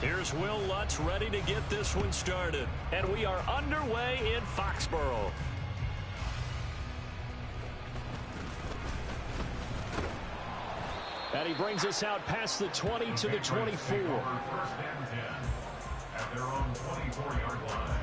Here's Will Lutz ready to get this one started. And we are underway in Foxborough. And he brings us out past the 20 to the 24. First and 10 at their own 24-yard line.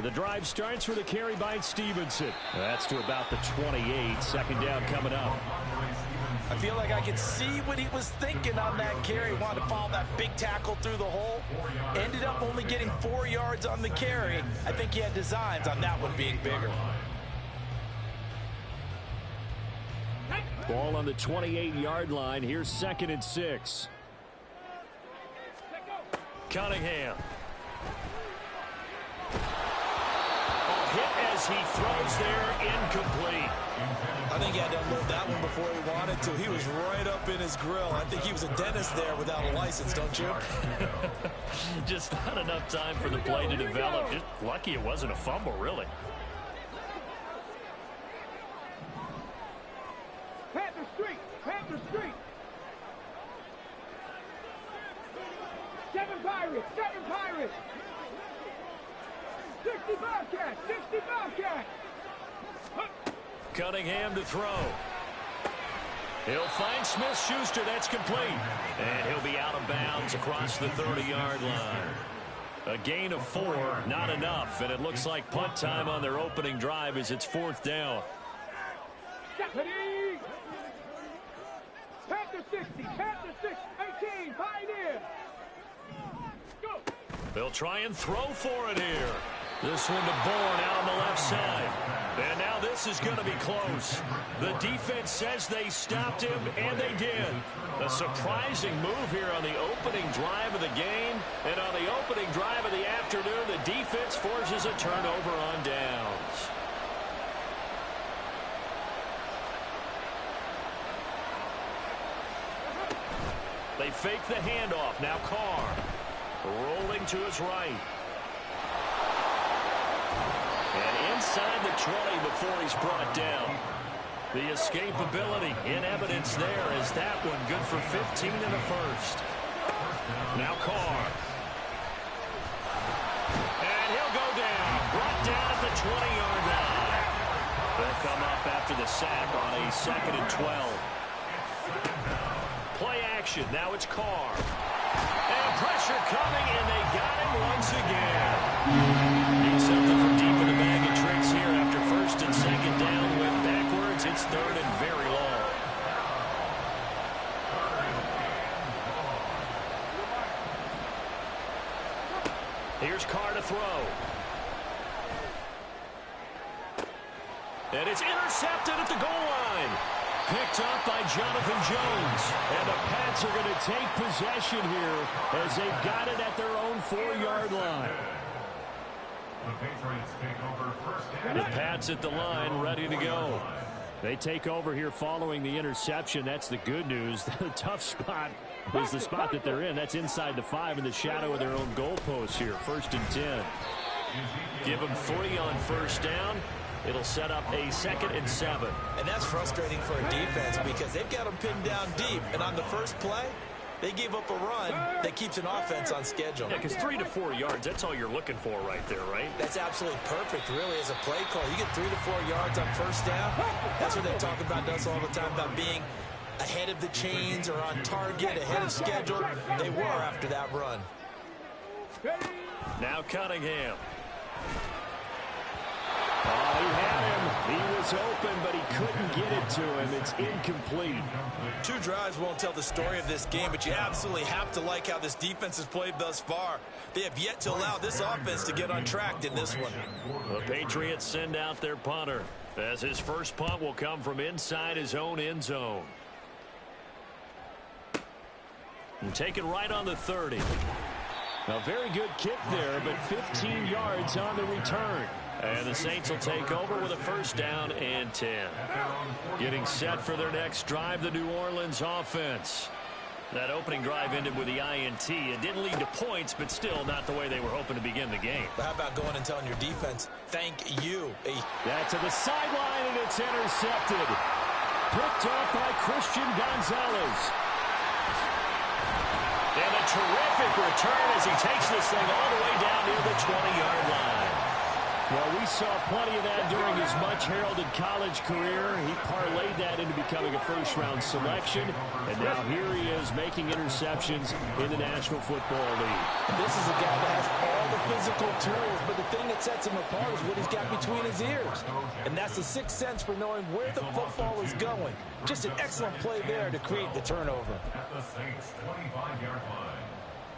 The drive starts with a carry by Stevenson. That's to about the 28. Second down coming up. I feel like I could see what he was thinking on that carry. Wanted to follow that big tackle through the hole. Ended up only getting 4 yards on the carry. I think he had designs on that one being bigger. Ball on the 28-yard line. Here's 2nd and 6. Cunningham. Hit as he throws there, incomplete. I think he had to unload that one before he wanted to. He was right up in his grill. I think he was a dentist there without a license, don't you? Just not enough time for the play to develop. Just lucky it wasn't a fumble, really. Panther Street! Panther Street! 7 Pirates! 7 Pirates! 60 Bobcats! 60 Bobcats! Cunningham to throw. He'll find Smith-Schuster. That's complete. And he'll be out of bounds across the 30-yard line. A gain of 4, not enough. And it looks like punt time on their opening drive as it's 4th down. Deputy! Panther 60! Panther 6! 18! Pioneer! Go! They'll try and throw for it here. This one to Bourne out on the left side. And now this is going to be close. The defense says they stopped him, and they did. A surprising move here on the opening drive of the game. And on the opening drive of the afternoon, the defense forces a turnover on downs. They fake the handoff. Now Carr rolling to his right. And inside the 20 before he's brought down. The escapability in evidence there as that one good for 15 in the first. Now Carr. And he'll go down. Brought down at the 20-yard line. They'll come up after the sack on a 2nd and 12. Play action. Now it's Carr. And pressure coming, and they got him once again. Need something from deep in the bag of tricks here after 1st and 2nd down. Went backwards. It's 3rd and very long. Here's Carr to throw. And it's intercepted at the goal line. Picked up by Jonathan Jones. And the Pats are going to take possession here as they've got it at their own 4-yard line. The Patriots take over first and The Pats at the line, ready to go. They take over here following the interception. That's the good news. The tough spot is the spot that they're in. That's inside the 5 in the shadow of their own goalpost here. 1st and 10. Give them 3 on 1st down. It'll set up a 2nd and 7. And that's frustrating for a defense because they've got them pinned down deep. And on the first play, they gave up a run that keeps an offense on schedule. Yeah, because 3 to 4 yards, that's all you're looking for right there, right? That's absolutely perfect, really, as a play call. You get 3 to 4 yards on 1st down. That's what they talk about us all the time, about being ahead of the chains or on target, ahead of schedule. They were after that run. Now Cunningham. Oh, he had him. He was open, but he couldn't get it to him. It's incomplete. 2 drives won't tell the story of this game, but you absolutely have to like how this defense has played thus far. They have yet to allow this offense to get on track in this one. The Patriots send out their punter, as his first punt will come from inside his own end zone. And taken right on the 30. A very good kick there, but 15 yards on the return. And the Saints will take over with a 1st down and 10. Getting set for their next drive, the New Orleans offense. That opening drive ended with the INT. It didn't lead to points, but still not the way they were hoping to begin the game. But how about going and telling your defense, thank you? That to the sideline, and it's intercepted. Picked off by Christian Gonzalez. And a terrific return as he takes this thing all the way down near the 20-yard line. Well, we saw plenty of that during his much-heralded college career. He parlayed that into becoming a first-round selection, and now here he is making interceptions in the National Football League. This is a guy that has all the physical tools, but the thing that sets him apart is what he's got between his ears. And that's the sixth sense for knowing where the football is going. Just an excellent play there to create the turnover. At the Saints' 25-yard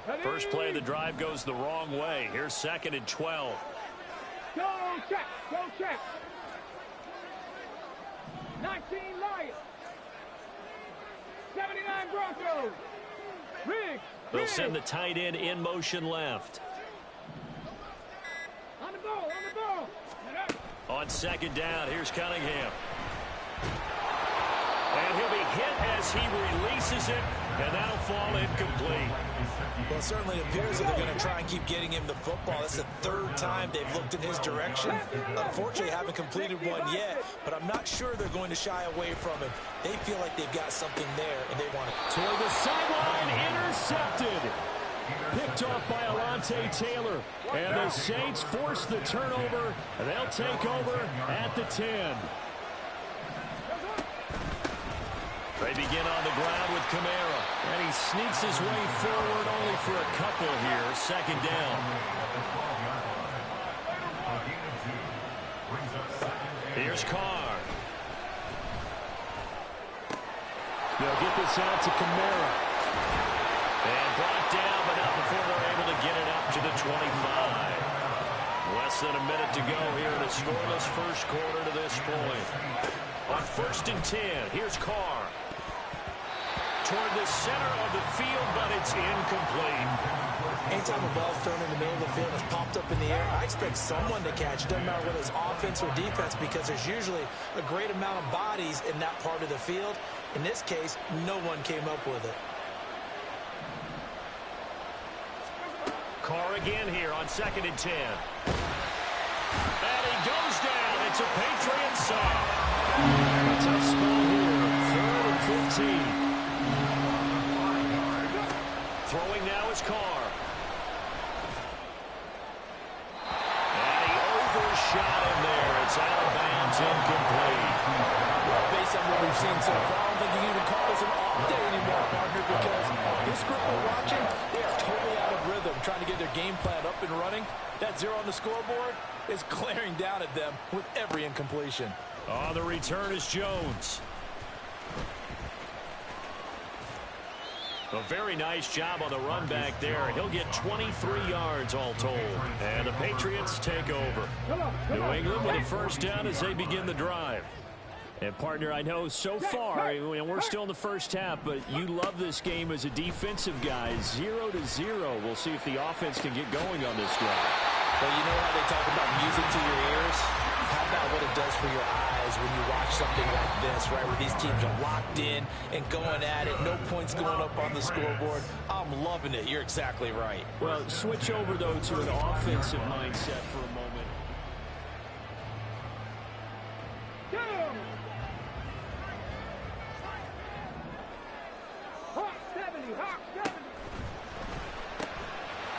line. First play of the drive goes the wrong way. Here's 2nd and 12. Go check. Go check. 19 Lions. 79 Broncos. Riggs. They'll send the tight end in motion left. On the ball. On the ball. On 2nd down, here's Cunningham. And he'll be hit as he releases it, and that'll fall incomplete. Well, it certainly appears that they're going to try and keep getting him the football. That's the 3rd time they've looked in his direction. Unfortunately, haven't completed one yet, but I'm not sure they're going to shy away from him. They feel like they've got something there, and they want it. Toward the sideline, intercepted. Picked off by Alontae Taylor. And the Saints force the turnover, and they'll take over at the 10. They begin on the ground with Kamara, and he sneaks his way forward only for a couple here. 2nd down. Here's Carr. They'll get this out to Kamara. And brought down, but not before they're able to get it up to the 25. Less than a minute to go here in a scoreless first quarter to this point. On 1st and 10, here's Carr. Toward the center of the field, but it's incomplete. Anytime a ball's thrown in the middle of the field and it's popped up in the air, I expect someone to catch. Doesn't matter whether it's offense or defense, because there's usually a great amount of bodies in that part of the field. In this case, no one came up with it. Carr again here on 2nd and 10. And he goes down. It's a Patriot sack. A tough spot here. 3rd and 15. Throwing now is Carr. And he overshot him there. It's out of bounds, incomplete. Well, based on what we've seen so far, I don't think you can even call this an off day anymore, partner, because this group we're watching, they are totally out of rhythm, trying to get their game plan up and running. That 0 on the scoreboard is glaring down at them with every incompletion. On the return is Jones. A very nice job on the run back there. He'll get 23 yards all told. And the Patriots take over. New England with a 1st down as they begin the drive. And, partner, I know so far, and we're still in the first half, but you love this game as a defensive guy. 0-0. We'll see if the offense can get going on this drive. Well, you know how they talk about music to your ears? How about what it does for your eyes when you watch something like this, right, where these teams are locked in and going at it, no points going up on the scoreboard? I'm loving it. You're exactly right. Well, switch over, though, to an offensive mindset for a moment.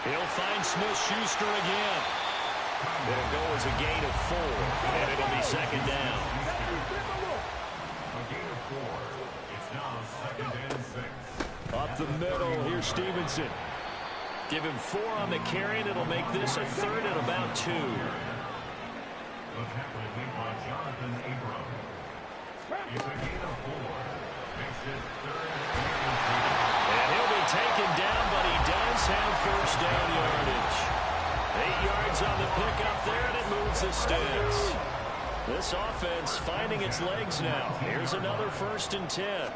He'll find Smith-Schuster again. It'll go as a gain of 4, and it'll be 2nd down. A gain of 4. It's now 2nd and 6. Up the middle, here's Stevenson. Give him 4 on the carry, and it'll make this a 3rd and about 2. The tackle made by Jonathan Abram. It's a gain of 4. Makes it 3rd and he'll be taken down, but he does have 1st down yardage. 8 yards on the pickup there, and it moves the sticks. This offense finding its legs now. Here's another 1st and 10.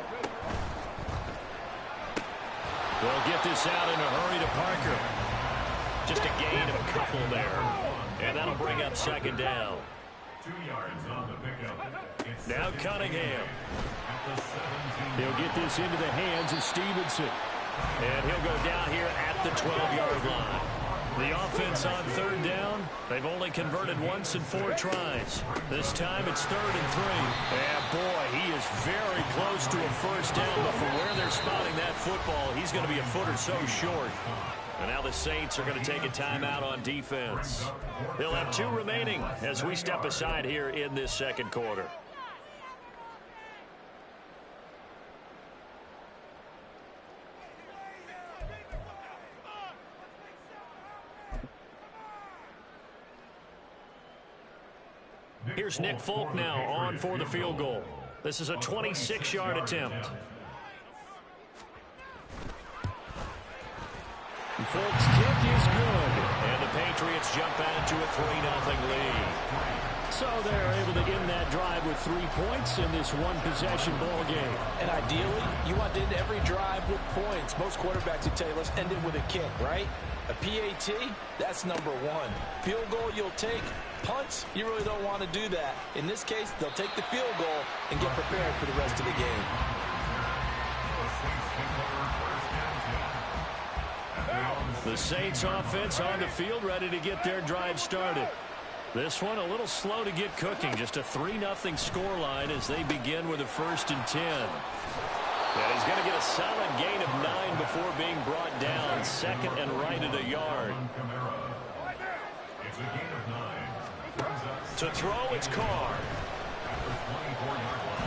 They'll get this out in a hurry to Parker. Just a gain of a couple there. And that'll bring up 2nd down. 2 yards on the pickup. It's Now Cunningham. at the 17. He'll get this into the hands of Stevenson. And he'll go down here at the 12-yard line. The offense on third down, they've only converted once in 4 tries. This time it's 3rd and 3. And boy, he is very close to a first down, but from where they're spotting that football, he's going to be a foot or so short. And now the Saints are going to take a timeout on defense. They'll have 2 remaining as we step aside here in this second quarter. Here's Nick Folk now on for the field goal. This is a 26-yard attempt. Folk's kick is good. And the Patriots jump out to a 3-0 lead. So they're able to end that drive with 3 points in this one-possession ball game. And ideally, you want to end every drive with points. Most quarterbacks would tell you, let's end it with a kick, right? A PAT, that's number 1. Field goal you'll take. Punts, you really don't want to do that. In this case, they'll take the field goal and get prepared for the rest of the game. The Saints offense on the field, ready to get their drive started. This one a little slow to get cooking. Just a 3-0 scoreline as they begin with a 1st and 10. And he's going to get a solid gain of 9 before being brought down. 2nd and right at a yard. It's a gain of 9. To throw, it's Carr.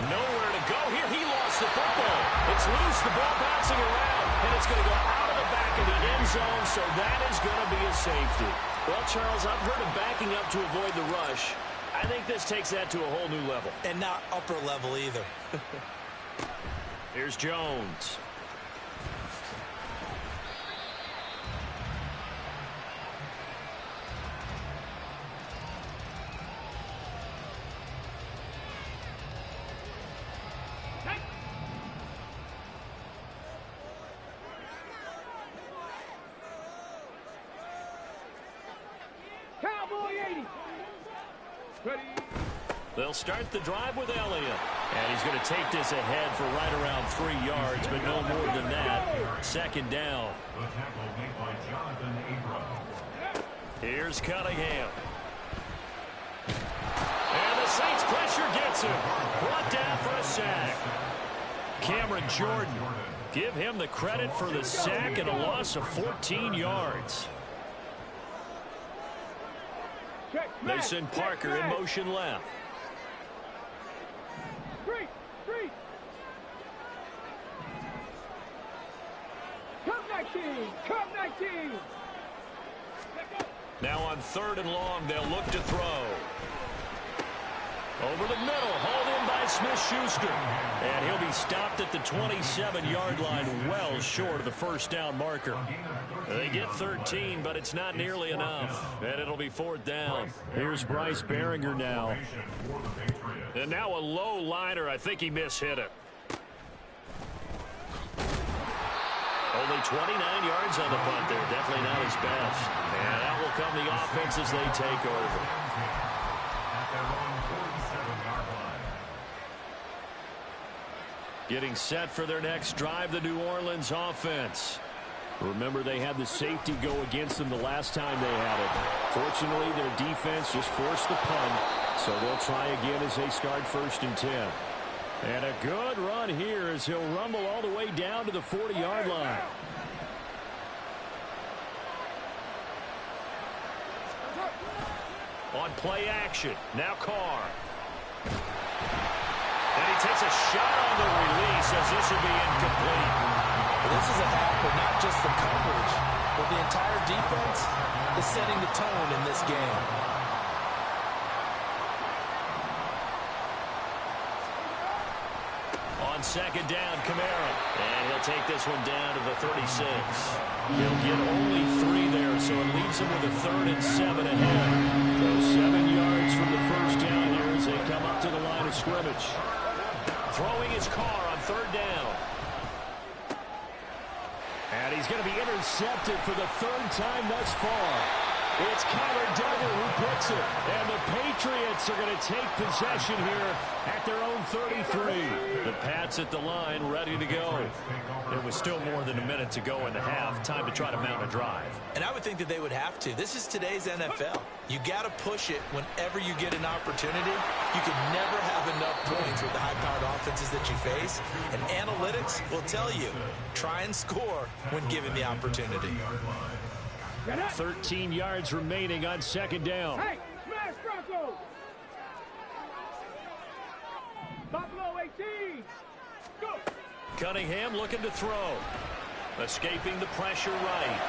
Nowhere to go here. He lost the football. It's loose. The ball bouncing around. And it's going to go out of the back of the end zone. So that is going to be a safety. Well, Charles, I've heard of backing up to avoid the rush. I think this takes that to a whole new level. And not upper level either. Here's Jones. Cowboy 80. Ready. They'll start the drive with Elliott. And he's going to take this ahead for right around 3 yards, but no more than that. 2nd down. The tackle made by Jonathan Abram. Here's Cunningham. And the Saints pressure gets him. Brought down for a sack. Cameron Jordan. Give him the credit for the sack and a loss of 14 yards. They send Parker in motion left. Street. Come 19. Now on 3rd and long, they'll look to throw. Over the middle, hauled in by Smith-Schuster. And he'll be stopped at the 27-yard line, well short of the first down marker. They get 13, but it's not nearly enough. And it'll be 4th down. Here's Bryce Behringer now. And now a low liner. I think he mishit it. Only 29 yards on the punt there. Definitely not his best. And that will come the offense as they take over. Getting set for their next drive, the New Orleans offense. Remember, they had the safety go against them the last time they had it. Fortunately, their defense just forced the punt, so they'll try again as they start 1st and 10. And a good run here as he'll rumble all the way down to the 40-yard line. On play action, now Carr. And he takes a shot on the release as this will be incomplete. Well, this is a half for not just the coverage, but the entire defense is setting the tone in this game. On 2nd down, Kamara. And he'll take this one down to the 36. He'll get only 3 there, so it leaves him with a 3rd and 7 ahead. So 7 yards from the first down here as they come up to the line of scrimmage. Throwing his Carr on 3rd down. And he's going to be intercepted for the 3rd time thus far. It's Kyler Duggar who puts it. And the Patriots are going to take possession here at their own 33. The Pats at the line, ready to go. There was still more than a minute to go in the half. Time to try to mount a drive. And I would think that they would have to. This is today's NFL. You got to push it whenever you get an opportunity. You can never have enough points with the high-powered offenses that you face. And analytics will tell you, try and score when given the opportunity. 13 yards remaining on second down. Hey, smash Croc! Buffalo 18. Go. Cunningham looking to throw. Escaping the pressure right.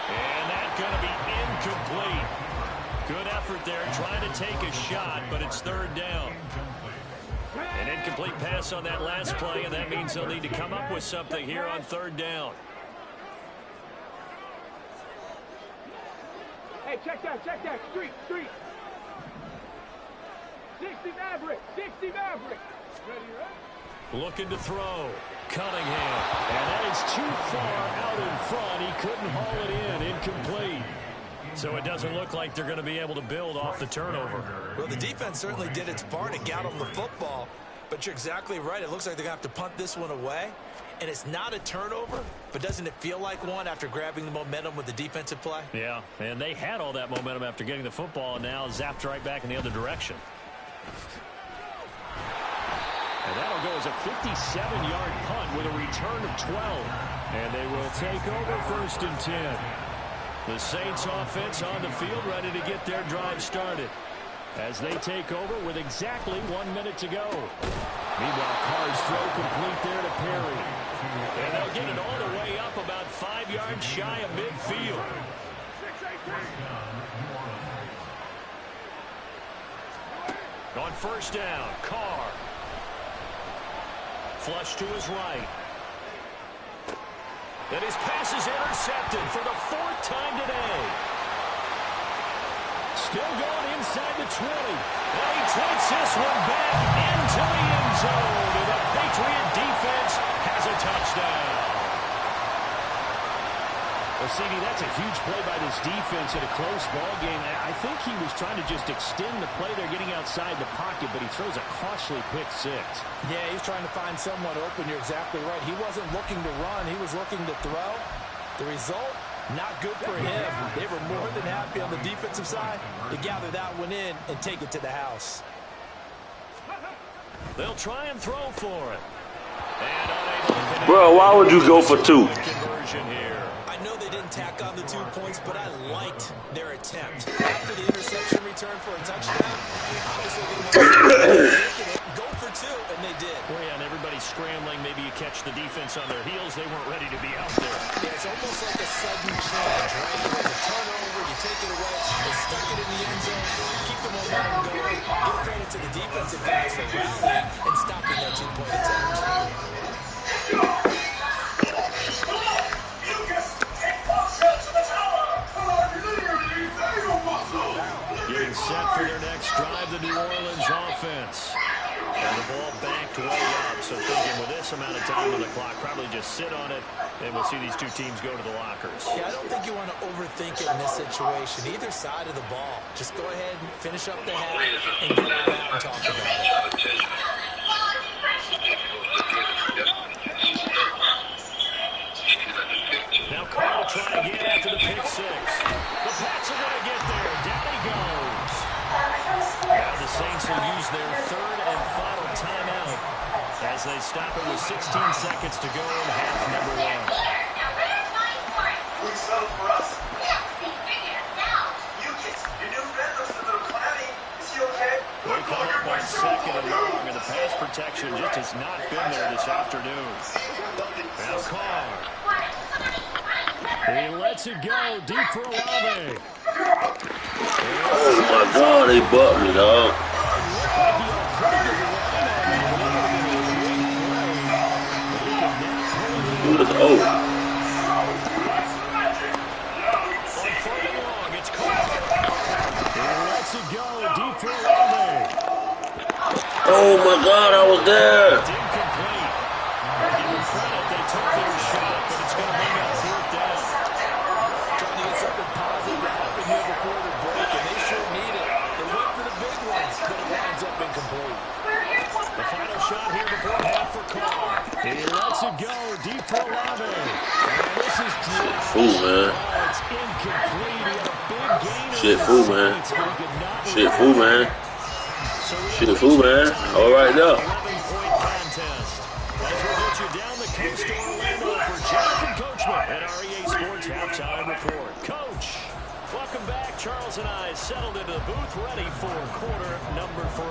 And that's going to be incomplete. Good effort there trying to take a shot, but it's third down. An incomplete pass on that last play, and that means they'll need to come up with something here on third down. Hey, check that. Street. 60 Maverick. Ready, right? Looking to throw. Cunningham. And that is too far out in front. He couldn't haul it in. Incomplete. So it doesn't look like they're going to be able to build off the turnover. Well, the defense certainly did its part to get them the football. But you're exactly right. It looks like they're going to have to punt this one away. And it's not a turnover, but doesn't it feel like one after grabbing the momentum with the defensive play? Yeah, and they had all that momentum after getting the football, and now zapped right back in the other direction. And that'll go as a 57-yard punt with a return of 12. And they will take over first and 10. The Saints offense on the field ready to get their drive started as they take over with exactly 1 minute to go. Meanwhile, Carr's throw complete there to Perry. And they'll get it all the way up about 5 yards shy of midfield. On first down, Carr. Flush to his right. And his pass is intercepted for the 4th time today. Still going inside the 20. And he takes this one back into the end zone. And the Patriot defense has a touchdown. Well, CD, that's a huge play by this defense in a close ball game. I think he was trying to just extend the play. They're getting outside the pocket, but he throws a costly pick six. Yeah, he's trying to find someone open. You're exactly right. He wasn't looking to run. He was looking to throw. The result, not good for him. They were more than happy on the defensive side to gather that one in and take it to the house. They'll try and throw for it. And unable to connect. Bro, why would you go for two? Conversion here. I know they didn't tack on the 2 points, but I liked their attempt. After the interception return for a touchdown, obviously they wanted to go for 2, and they did. Well, yeah, and everybody's scrambling. Maybe you catch the defense on their heels. They weren't ready to be out there. Yeah, it's almost like a sudden change, right? You have a turnover, you take it away, they stuck it in the end zone, keep the momentum going. Give credit to the defensive guys for rallying and stopping that 2-point attempt. Getting set for their next drive, the New Orleans offense. And the ball backed way up. So thinking with this amount of time on the clock, probably just sit on it, and we'll see these two teams go to the lockers. Yeah, I don't think you want to overthink it in this situation. Either side of the ball. Just go ahead and finish up the half and get out and talk about it. Now Carr will try again after the pick six. The Pats are going to get there. Down he goes. Now the Saints will use their 3rd and final timeout as they stop it with 16 seconds to go in half number 1. They come up on 2nd and long, and the pass protection just has not been there this afternoon. Now Carr. He lets it go deep for Olave. Oh my God, they bucked me, dog. Oh. On 3rd and long, it's Croc. He lets it go deep for Olave. Oh my God, I was there. It's incomplete. Give them credit, they took their shot, but it's going to bring up 4th down. Trying to get something positive out of fool, man. It's incomplete. He had a big gain. Shit, fool, man. Shit, fool, man. Shit, fool, man. All right, now. 11-point contest. As we get you down the coast to Orlando for Jonathan Coachman at REA Sports Halftime Report. Coach, welcome back. Charles and I settled into the booth, ready for quarter number 3.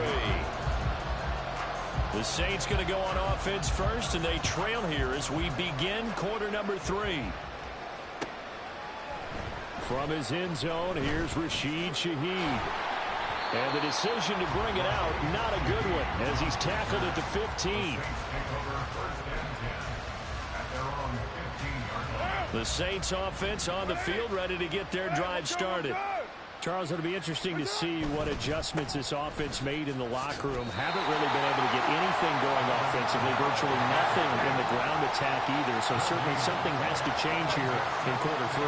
The Saints going to go on offense first, and they trail here as we begin quarter number 3. From his end zone, here's Rashid Shaheed. And the decision to bring it out, not a good one, as he's tackled at the 15. The Saints offense on the field, ready to get their drive started. Charles, it'll be interesting to see what adjustments this offense made in the locker room. Haven't really been able to get anything going offensively, virtually nothing in the ground attack either. So certainly something has to change here in quarter 3.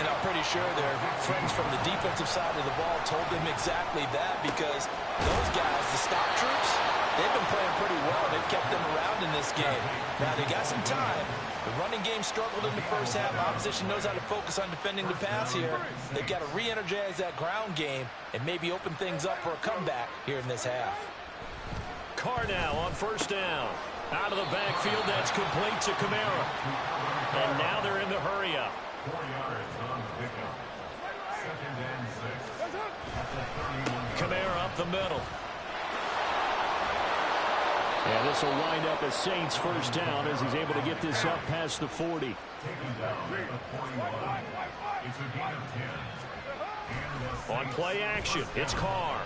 And I'm pretty sure their friends from the defensive side of the ball told them exactly that, because those guys, the stop troops, they've been playing pretty well. They've kept them around in this game. Now, they got some time. The running game struggled in the first half. Opposition knows how to focus on defending the pass here. They've got to re-energize that ground game and maybe open things up for a comeback here in this half. Carr now on first down. Out of the backfield, that's complete to Kamara. And now they're in the hurry up. 4 yards on the pickup. 2nd and 6. Kamara up the middle. And this will wind up a Saints first down as he's able to get this up past the 40. Taken down at the 41. It's a gain of 10. On play action, it's Carr.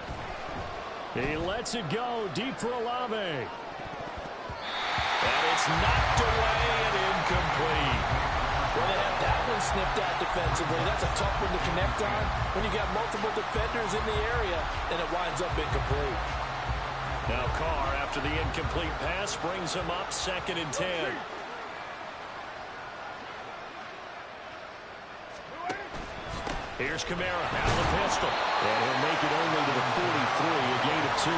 He lets it go deep for Olave. And it's knocked away and incomplete. Well, they have that one sniffed out defensively. That's a tough one to connect on when you got multiple defenders in the area, and it winds up incomplete. Now Carr, after the incomplete pass, brings him up 2nd and 10. Here's Kamara out of the pistol. And he'll make it only to the 43, a gain of 2.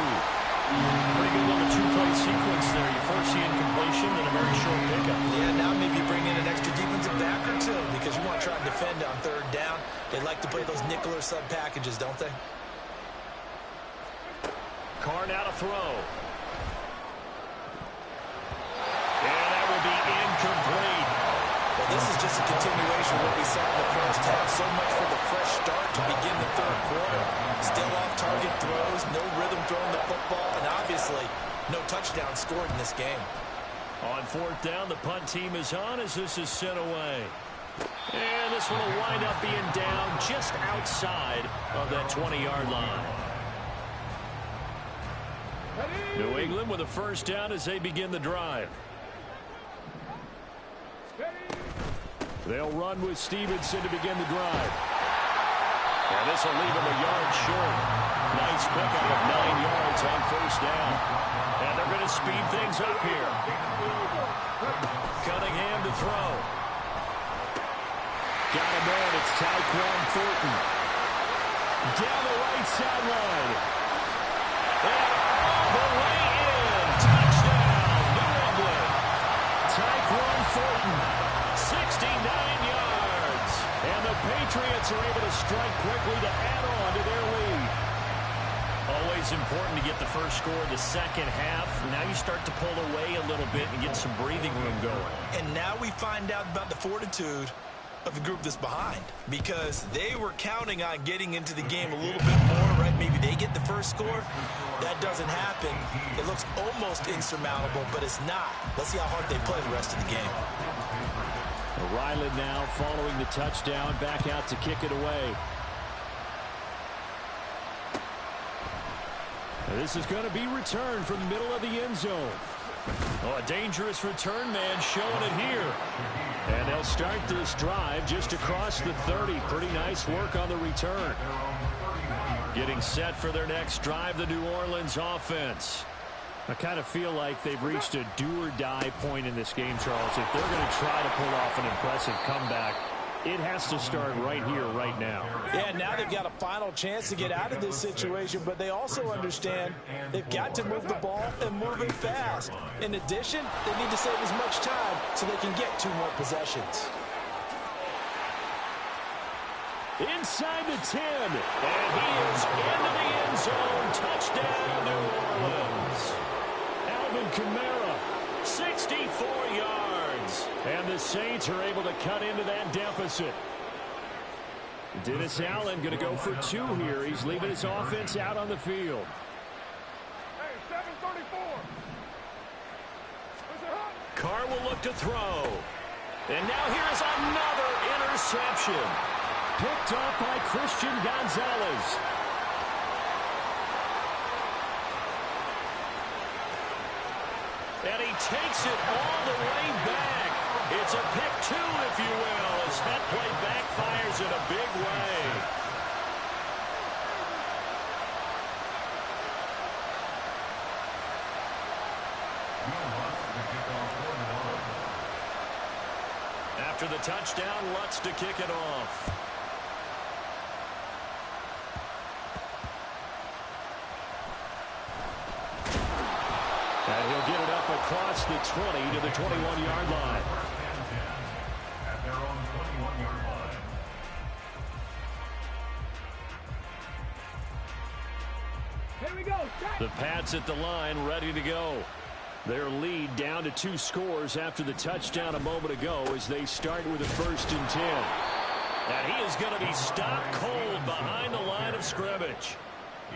Pretty good little 2-play sequence there. You first see incompletion and a very short pickup. Yeah, now maybe bring in an extra defensive back or two, because you want to try and defend on 3rd down. They like to play those nickel or sub packages, don't they? Carr now to throw. And that will be incomplete. Well, this is just a continuation of what we saw in the first half. So much for the fresh start to begin the 3rd quarter. Still off-target throws, no rhythm throwing the football, and obviously no touchdown scored in this game. On 4th down, the punt team is on as this is sent away. And this one will wind up being down just outside of that 20-yard line. New England with a first down as they begin the drive. They'll run with Stevenson to begin the drive. And this will leave him a yard short. Nice pickup of 9 yards on first down. And they're going to speed things up here. Cunningham to throw. Got him in. It's Tyquan Thornton. Down the right sideline. And the way in. Touchdown, New England. Tyquan Thornton, 69 yards. And the Patriots are able to strike quickly to add on to their lead. Always important to get the first score of the second half. Now you start to pull away a little bit and get some breathing room going. And now we find out about the fortitude of the group that's behind, because they were counting on getting into the game a little bit more, right? Maybe they get the first score. That doesn't happen. It looks almost insurmountable, but it's not. Let's see how hard they play the rest of the game. Ryland now following the touchdown, back out to kick it away. This is going to be returned from the middle of the end zone. Oh, a dangerous return man showing it here. And they'll start this drive just across the 30. Pretty nice work on the return. Getting set for their next drive, the New Orleans offense. I kind of feel like they've reached a do-or-die point in this game, Charles. If they're going to try to pull off an impressive comeback, it has to start right here, right now. Yeah, now they've got a final chance to get out of this situation, but they also understand they've got to move the ball and move it fast. In addition, they need to save as much time so they can get 2 more possessions. Inside the 10. And he is into the end zone. Touchdown, New Orleans. Alvin Kamara, 64 yards. And the Saints are able to cut into that deficit. Dennis Allen going to go for 2 here. He's leaving his offense out on the field. Hey, 734. Carr will look to throw. And now here's another interception. Picked off by Christian Gonzalez. And he takes it all the way back. It's a pick 2, if you will, as that play backfires in a big way. After the touchdown, Lutz to kick it off. And he'll get it up across the 20 to the 21-yard line. At their own 21-yard line. Here we go. The Pats at the line, ready to go. Their lead down to 2 scores after the touchdown a moment ago as they start with a 1st and 10. And he is going to be stopped cold behind the line of scrimmage.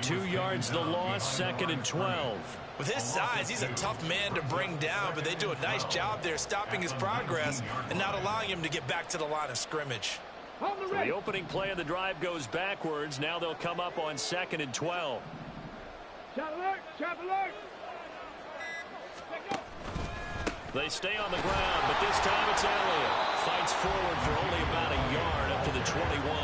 2 yards the loss, 2nd and 12. With his size, he's a tough man to bring down, but they do a nice job there stopping his progress and not allowing him to get back to the line of scrimmage. So the opening play of the drive goes backwards. Now they'll come up on 2nd and 12. Trap alert, trap alert. They stay on the ground, but this time it's Elliott. Fights forward for only about a yard up to the 21.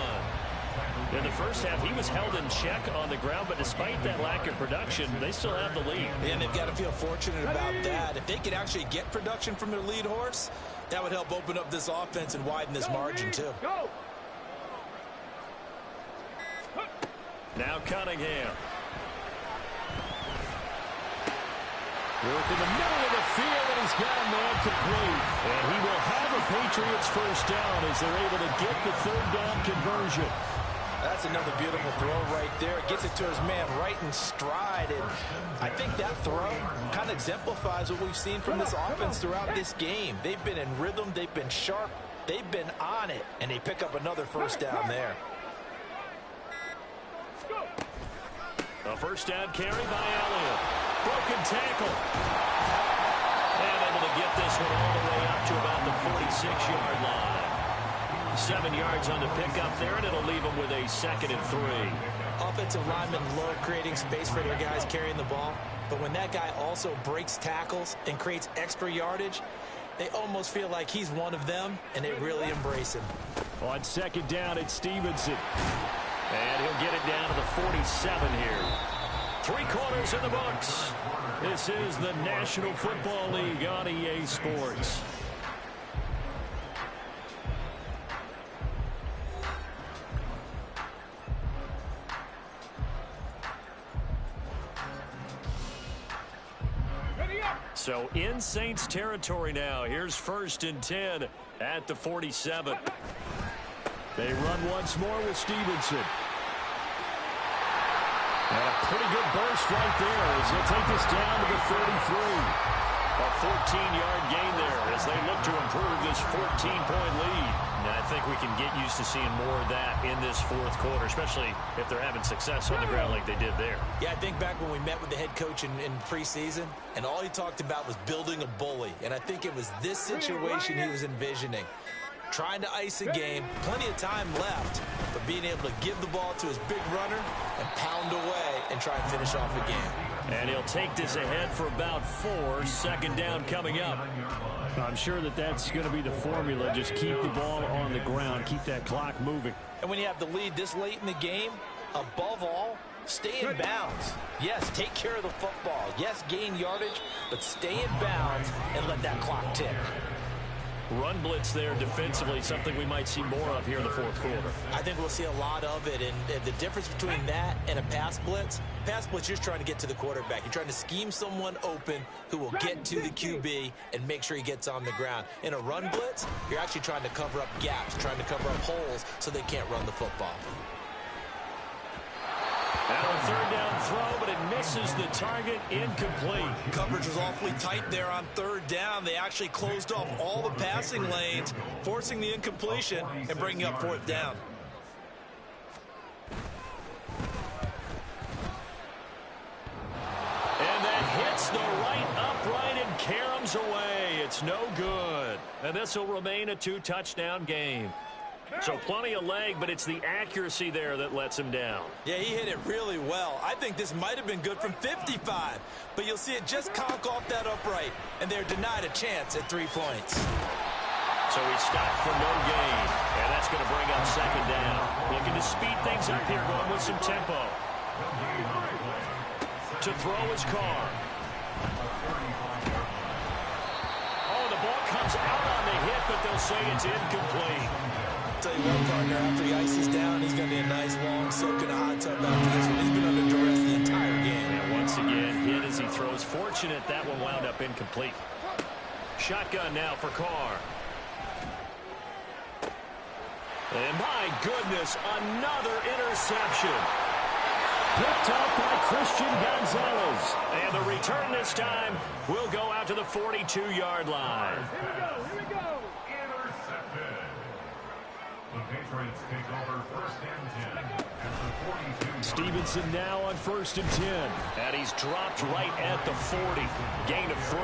In the first half, he was held in check on the ground, but despite that lack of production, they still have the lead. And they've got to feel fortunate about that. If they could actually get production from their lead horse, that would help open up this offense and widen this margin, too. Go. Now Cunningham. Work in the middle of the field, and he's got a man complete. And he will have a Patriots first down as they're able to get the 3rd down conversion. That's another beautiful throw right there. Gets it to his man right in stride. And I think that throw kind of exemplifies what we've seen from this offense throughout this game. They've been in rhythm. They've been sharp. They've been on it. And they pick up another first down there. A first down carry by Elliott. Broken tackle. And able to get this one all the way up to about the 46-yard line. 7 yards on the pickup there, and it'll leave them with a 2nd and 3. Offensive linemen love creating space for their guys carrying the ball. But when that guy also breaks tackles and creates extra yardage, they almost feel like he's one of them, and they really embrace him. On 2nd down, it's Stevenson. And he'll get it down to the 47 here. 3 quarters in the books. This is the National Football League on EA Sports. So in Saints territory now. Here's 1st and 10 at the 47. They run once more with Stevenson. And a pretty good burst right there as they'll take this down to the 33. A 14-yard gain there as they look to improve this 14-point lead. And I think we can get used to seeing more of that in this 4th quarter, especially if they're having success on the ground like they did there. Yeah, I think back when we met with the head coach in preseason, and all he talked about was building a bully. And I think it was this situation he was envisioning. Trying to ice a game, plenty of time left, but being able to give the ball to his big runner and pound away and try and finish off the game. And he'll take this ahead for about 4. 2nd down coming up. I'm sure that that's going to be the formula. Just keep the ball on the ground. Keep that clock moving. And when you have the lead this late in the game, above all, stay in bounds. Yes, take care of the football. Yes, gain yardage, but stay in bounds and let that clock tick. Run blitz there defensively, something we might see more of here in the fourth quarter. I think we'll see a lot of it, and the difference between that and a pass blitz, you're just trying to get to the quarterback. You're trying to scheme someone open who will get to the QB and make sure he gets on the ground. In a run blitz, you're actually trying to cover up gaps, trying to cover up holes so they can't run the football. Now a third down throw, but it misses the target, incomplete. Coverage was awfully tight there on third down. They actually closed off all the passing lanes, forcing the incompletion and bringing up fourth down. And that hits the right upright and caroms away. It's no good. And this will remain a 2-touchdown game. So plenty of leg, but it's the accuracy there that lets him down. Yeah, he hit it really well. I think this might have been good from 55, but you'll see it just conk off that upright, and they're denied a chance at 3 points. So he stopped for no gain, and that's going to bring up second down. Looking to speed things up here, going with some tempo. To throw his car. Oh, the ball comes out on the hit, but they'll say it's incomplete. Tell you what, partner, after he ices down, he's going to be a nice long soak in a hot tub after this one. He's been under duress the entire game. And once again, hit as he throws. Fortunate that one wound up incomplete. Shotgun now for Carr. And my goodness, another interception. Picked up by Christian Gonzalez. And the return this time will go out to the 42-yard line. Here we go. Intercepted. The Patriots take over first and 10 at the 42. Stevenson now on first and 10. And he's dropped right at the 40. Gain of 3.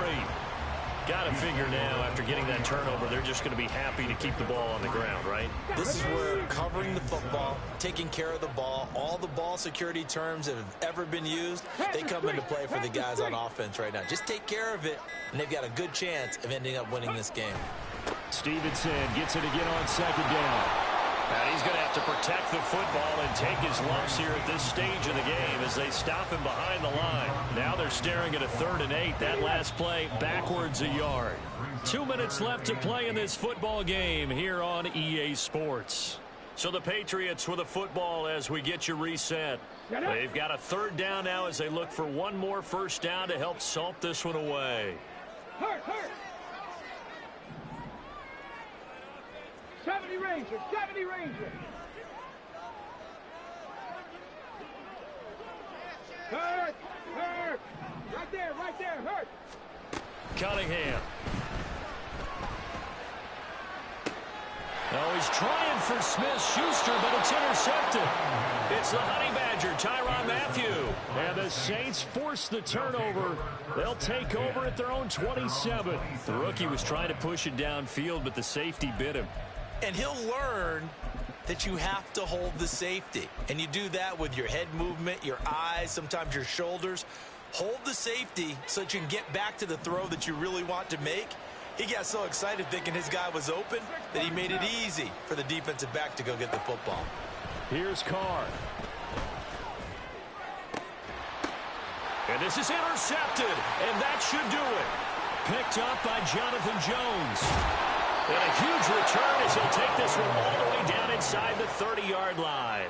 Got to figure now, after getting that turnover, they're just going to be happy to keep the ball on the ground, right? This is where covering the football, taking care of the ball, all the ball security terms that have ever been used, they come into play for the guys on offense right now. Just take care of it, and they've got a good chance of ending up winning this game. Stevenson gets it again on second down. And he's going to have to protect the football and take his lumps here at this stage of the game as they stop him behind the line. Now they're staring at a 3rd and 8. That last play backwards a yard. 2 minutes left to play in this football game here on EA Sports. So the Patriots with a football as we get you reset. They've got a 3rd down now as they look for one more first down to help salt this one away. Hurt. 70 Ranger. Hurt. Right there, hurt. Cunningham. Oh, he's trying for Smith-Schuster, but it's intercepted. It's the Honey Badger, Tyrann Mathieu. And the Saints force the turnover. They'll take over at their own 27. The rookie was trying to push it downfield, but the safety bit him. And he'll learn that you have to hold the safety. And you do that with your head movement, your eyes, sometimes your shoulders. Hold the safety so that you can get back to the throw that you really want to make. He got so excited thinking his guy was open that he made it easy for the defensive back to go get the football. Here's Carr. And this is intercepted, and that should do it. Picked up by Jonathan Jones. And a huge return as he'll take this one all the way down inside the 30-yard line.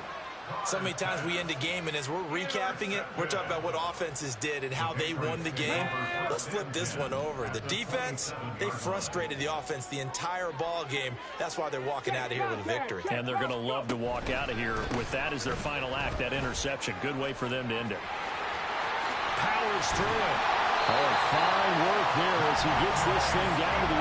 So many times we end a game, and as we're recapping it, we're talking about what offenses did and how they won the game. Let's flip this one over. The defense, they frustrated the offense the entire ball game. That's why they're walking out of here with a victory. And they're going to love to walk out of here with that as their final act, that interception. Good way for them to end it. Powers through it. Oh, fine work there as he gets this thing down to the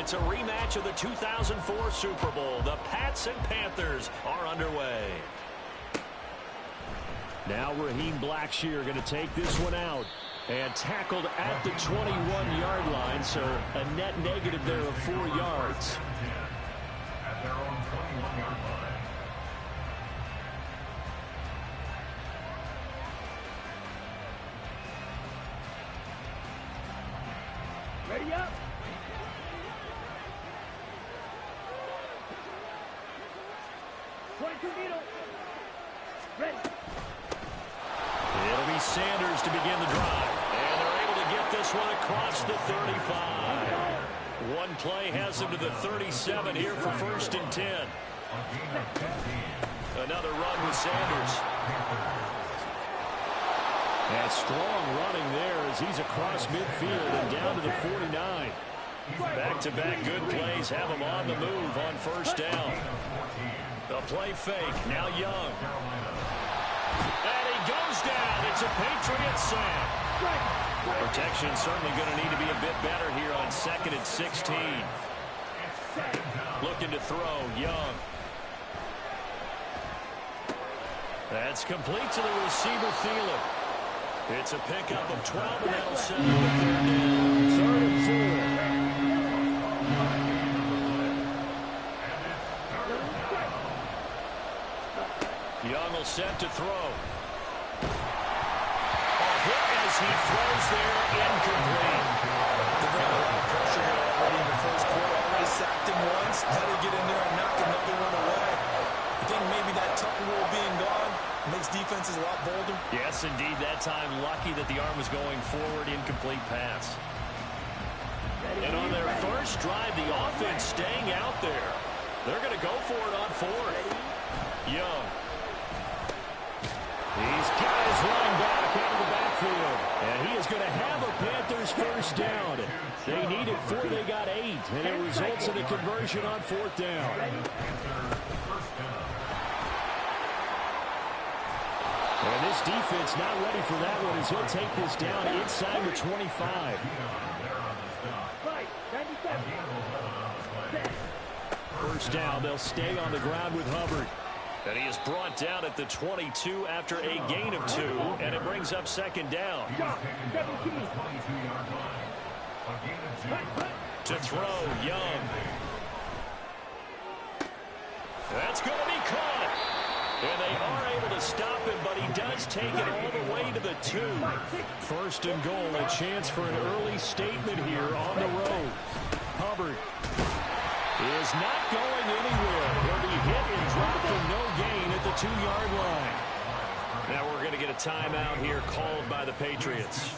It's a rematch of the 2004 Super Bowl. The Pats and Panthers are underway. Now Raheem Blackshear going to take this one out. And tackled at the 21-yard line, so a net negative there of 4 yards. At their own 21-yard line. Ready up. Ready. It'll be Sanders to begin the drive. And they're able to get this one across the 35. One play has them to the 37 here for 1st and 10. Another run with Sanders. And strong running there as he's across midfield and down to the 49. Back-to-back good plays have him on the move on 1st down. The play fake, now Young. And he goes down. It's a Patriot sack. Protection certainly going to need to be a bit better here on 2nd and 16. Looking to throw, Young. That's complete to the receiver, Thielen. It's a pickup of 12, and that'll set up the 3rd down. 3rd and 4. Young will set to throw. Hit as he throws there, incomplete. They've got a lot of pressure here already in the 1st quarter. Already sacked him once. Had to get in there and knock another one away. I think maybe that Tucker rule being gone makes defenses a lot bolder. Yes, indeed. That time, lucky that the arm was going forward, incomplete pass. And on their first drive, the offense staying out there. They're going to go for it on 4th. Young. He's got his line back out of the backfield. And he is going to have a Panthers 1st down. They needed 4, they got 8. And it results in a conversion on 4th down. And this defense not ready for that one as he'll take this down inside the 25. First down, they'll stay on the ground with Hubbard. And he is brought down at the 22 after a gain of 2, and it brings up 2nd down. To throw, Young. That's going to be caught. And they are able to stop him, but he does take it all the way to the 2. 1st and goal, a chance for an early statement here on the road. Hubbard is not going anywhere. He'll be hit and dropped for no gain at the 2-yard line. Now we're going to get a timeout here called by the Patriots.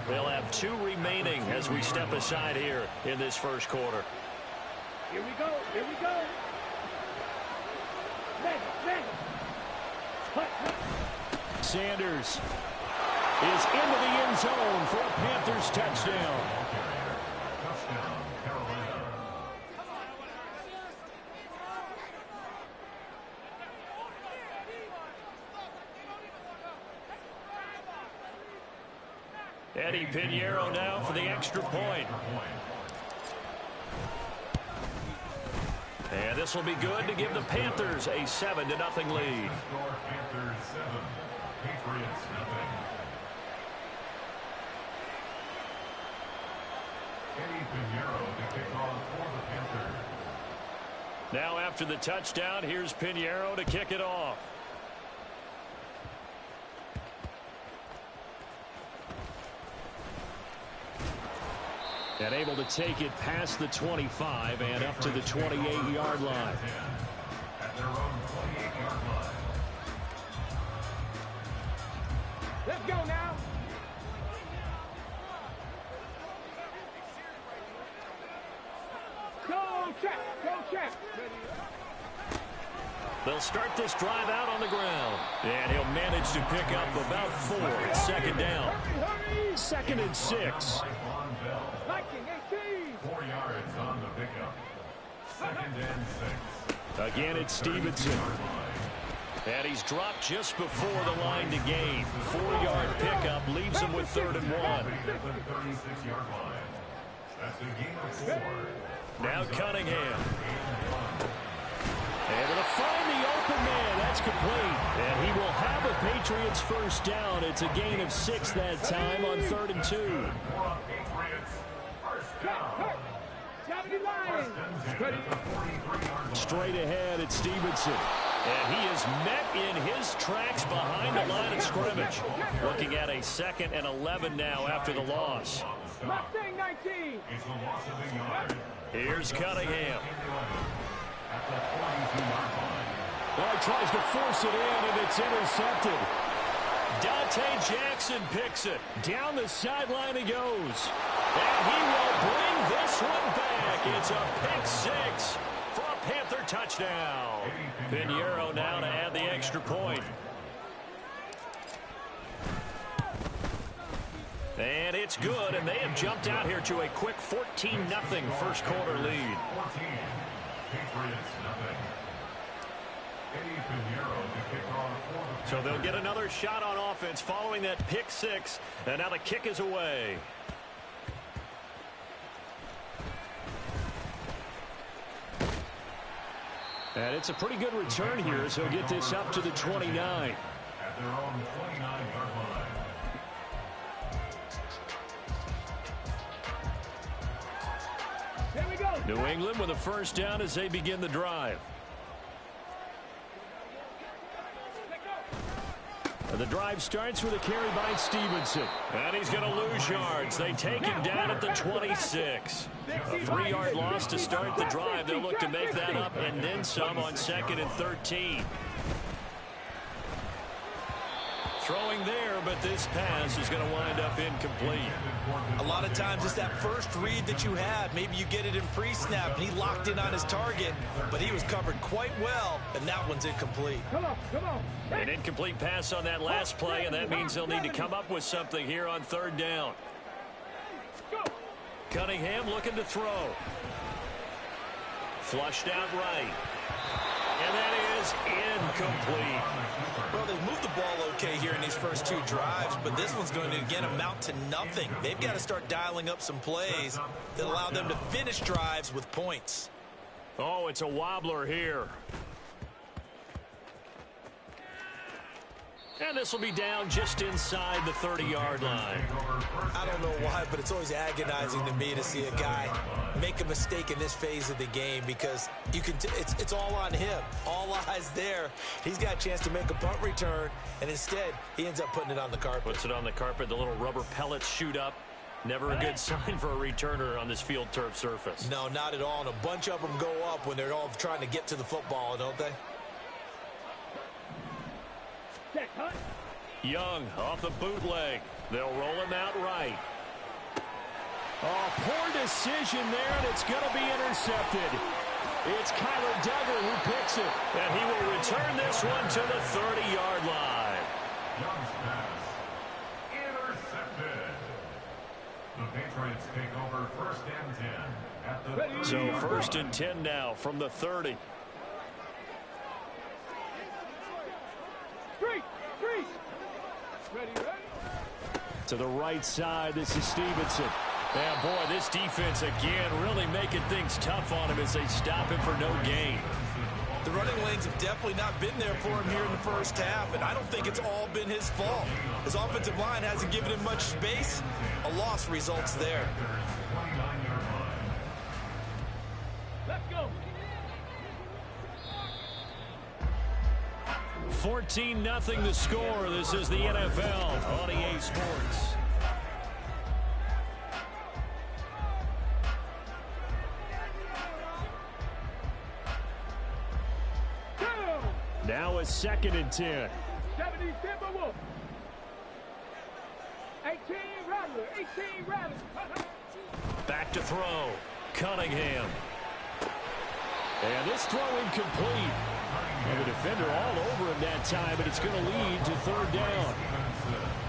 They'll have 2 remaining as we step aside here in this 1st quarter. Here we go. Here we go. Sanders is into the end zone for a Panthers touchdown. Eddie Pinheiro now for the extra point. And this will be good to give the Panthers a 7-0 lead. Panthers 7, Patriots nothing. Eddie Pinheiro to kick off for the Panthers. Now after the touchdown, here's Pinheiro to kick it off. And able to take it past the 25 and up to the 28-yard line. At their own 28-yard line. Let's go now. Go check. Go check. They'll start this drive out on the ground. And he'll manage to pick up about 4. It's 2nd down. 2nd and 6. 4 yards on the pickup. 2nd and 6. Again, it's Stevenson. And he's dropped just before the line to gain. 4-yard pickup leaves him with 3rd and 1. At the 36-yard line. That's a gain of 4. Now Cunningham. Able to find the open man. That's complete. And he will have a Patriots first down. It's a gain of 6 that time on 3rd and 2. Straight ahead at Stevenson. And he is met in his tracks behind the line of scrimmage. Looking at a 2nd and 11 now after the loss. Here's Cunningham. Well, he tries to force it in, and it's intercepted. Dante Jackson picks it. Down the sideline he goes. And he will bring this one back. It's a pick 6 for a Panther touchdown. Pinheiro now to add the extra point. And it's good, and they have jumped out here to a quick 14-0 first quarter lead. So they'll get another shot on offense following that pick 6, and now the kick is away. And it's a pretty good return here, so he'll get this up to the 29. At their own 29-yard line. Here we go. New England with a first down as they begin the drive. And the drive starts with a carry by Stevenson. And he's going to lose yards. They take him down at the 26. A 3-yard loss to start the drive. They'll look to make that up and then some on 2nd and 13. Throwing there, but this pass is going to wind up incomplete. A lot of times it's that first read that you had. Maybe you get it in pre-snap, and he locked in on his target, but he was covered quite well, and that one's incomplete. Come on. An incomplete pass on that last play, and that means they'll need to come up with something here on 3rd down. Cunningham looking to throw. Flushed out right. And that is incomplete. Well, they've moved the ball okay here in these first 2 drives, but this one's going to, again, amount to nothing. They've got to start dialing up some plays that allow them to finish drives with points. Oh, it's a wobbler here. And this will be down just inside the 30-yard line. I don't know why, but it's always agonizing to me to see a guy make a mistake in this phase of the game, because you can it's all on him. All eyes there. He's got a chance to make a punt return, and instead he ends up putting it on the carpet. Puts it on the carpet. The little rubber pellets shoot up. Never a good sign for a returner on this field turf surface. No, not at all. And a bunch of them go up when they're all trying to get to the football, don't they? Young off the bootleg. They'll roll him out right. Oh, poor decision there, and it's going to be intercepted. It's Kyler Duggar who picks it, and he will return this one to the 30-yard line. Young's pass intercepted. The Patriots take over 1st and 10 at the 30. So 1st and 10 now from the 30. To the right side, this is Stevenson. Yeah, boy, this defense again really making things tough on him as they stop him for no gain. The running lanes have definitely not been there for him here in the first half, and I don't think it's all been his fault. His offensive line hasn't given him much space. A loss results there. Let's go. 14-0 the score. This is the NFL on EA Sports. Now a 2nd and 10. 70 Timberwolves. 18 Rattler. 18 Rattler. Back to throw. Cunningham. And this throw incomplete. And the defender all over him that time, but it's going to lead to 3rd down.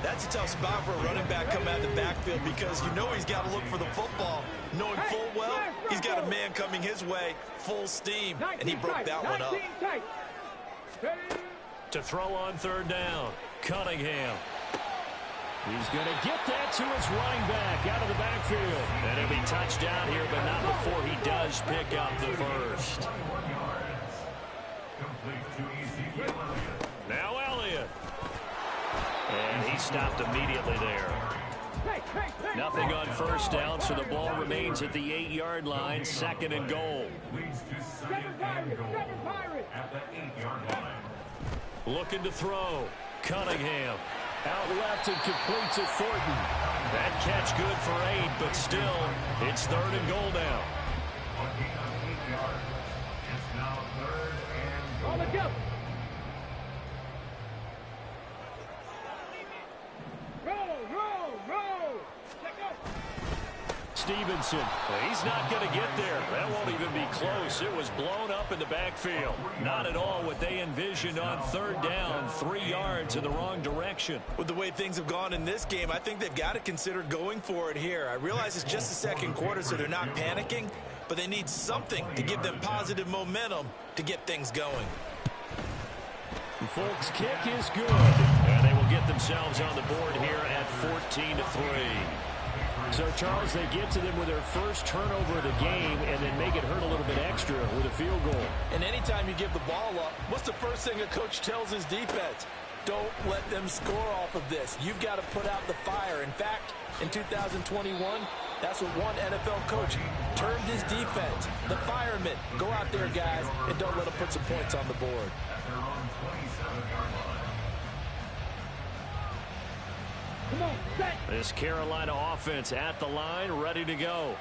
That's a tough spot for a running back coming out of the backfield, because you know he's got to look for the football, knowing full well he's got a man coming his way full steam, and he broke that one up. To throw on 3rd down, Cunningham. He's going to get that to his running back out of the backfield. And he'll be touched down here, but not before he does pick up the first. Now Elliott. And he stopped immediately there. Nothing on first down, so the ball remains at the 8-yard line, 2nd and goal. Looking to throw. Cunningham. Out left and completes it Thornton. That catch good for 8, but still, it's 3rd and goal now. On the go. Roll. Check out. Stevenson. He's not going to get there. That won't even be close. It was blown up in the backfield. Not at all what they envisioned on 3rd down. 3 yards in the wrong direction. With the way things have gone in this game, I think they've got to consider going for it here. I realize it's just the 2nd quarter, so they're not panicking, but they need something to give them positive momentum to get things going. Folks, kick is good. And they will get themselves on the board here at 14-3. So, Charles, they get to them with their first turnover of the game and then make it hurt a little bit extra with a field goal. And anytime you give the ball up, what's the first thing a coach tells his defense? Don't let them score off of this. You've got to put out the fire. In fact, in 2021, that's what one NFL coach termed his defense. The firemen. Go out there, guys, and don't let them put some points on the board. Come on, set. This Carolina offense at the line, ready to go.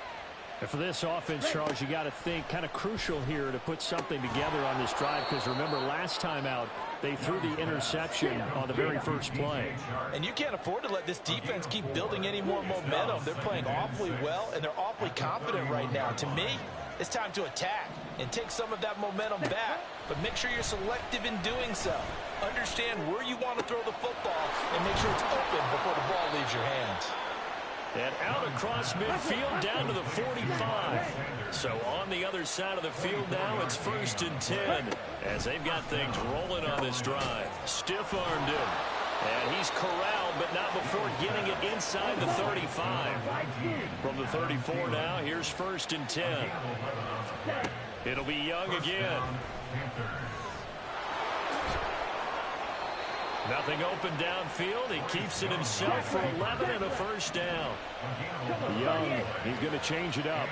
And for this offense, Charles, you got to think kind of crucial here to put something together on this drive, because remember, last time out, they threw the interception on the very first play. And you can't afford to let this defense keep building any more momentum. They're playing awfully well, and they're awfully confident right now. To me, it's time to attack and take some of that momentum back, but make sure you're selective in doing so. Understand where you want to throw the football and make sure it's open before the ball leaves your hands. And out across midfield down to the 45. So on the other side of the field now, it's 1st and 10 as they've got things rolling on this drive. Stiff-armed him. And he's corralled, but not before getting it inside the 35. From the 34 now, here's 1st and 10. It'll be Young again. Nothing open downfield. He keeps it himself for 11 and a first down. Young, he's going to change it up.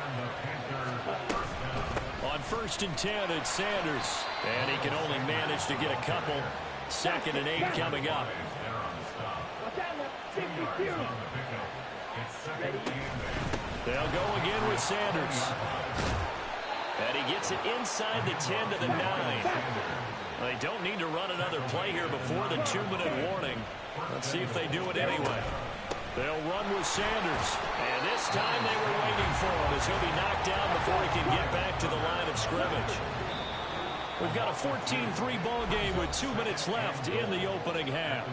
On 1st and 10, it's Sanders. And he can only manage to get a couple. 2nd and 8 coming up. They'll go again with Sanders. And he gets it inside the 10 to the 9. They don't need to run another play here before the 2-minute warning. Let's see if they do it anyway. They'll run with Sanders. And this time they were waiting for him as he'll be knocked down before he can get back to the line of scrimmage. We've got a 14-3 ball game with 2 minutes left in the opening half.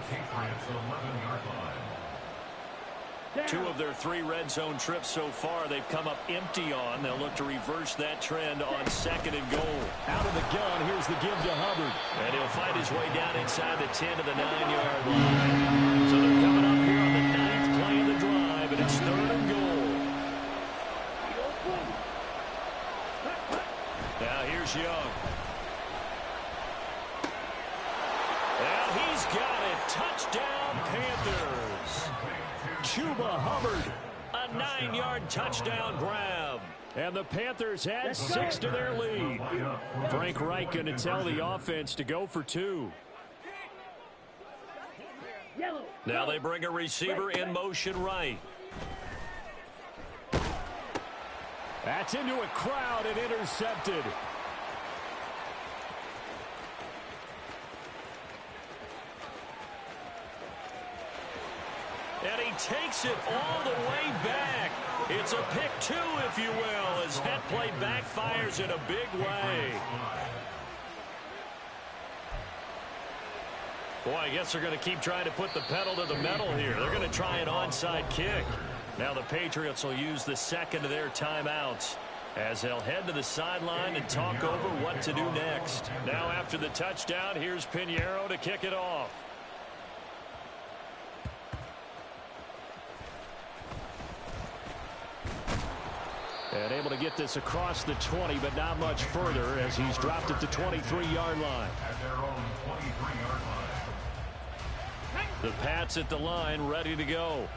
2 of their 3 red zone trips so far they've come up empty on. They'll look to reverse that trend on 2nd and goal. Out of the gun, here's the give to Hubbard. And he'll find his way down inside the 10 to the 9-yard line. So they're coming up here on the 9th play of the drive, and it's 3rd and goal. Now here's Young. Now he's got it. Touchdown, Panthers. Chuba Hubbard, a 9-yard touchdown grab. And the Panthers add 6 to their lead. Frank Reich going to tell the offense to go for 2. Now they bring a receiver in motion right. That's into a crowd and intercepted. And he takes it all the way back. It's a pick 2, if you will, as that play backfires in a big way. Boy, I guess they're going to keep trying to put the pedal to the metal here. They're going to try an onside kick. Now the Patriots will use the 2nd of their timeouts as they'll head to the sideline and talk over what to do next. Now after the touchdown, here's Pinheiro to kick it off. And able to get this across the 20, but not much further as he's dropped at the 23-yard line. At their own 23-yard line. The Pats at the line, ready to go.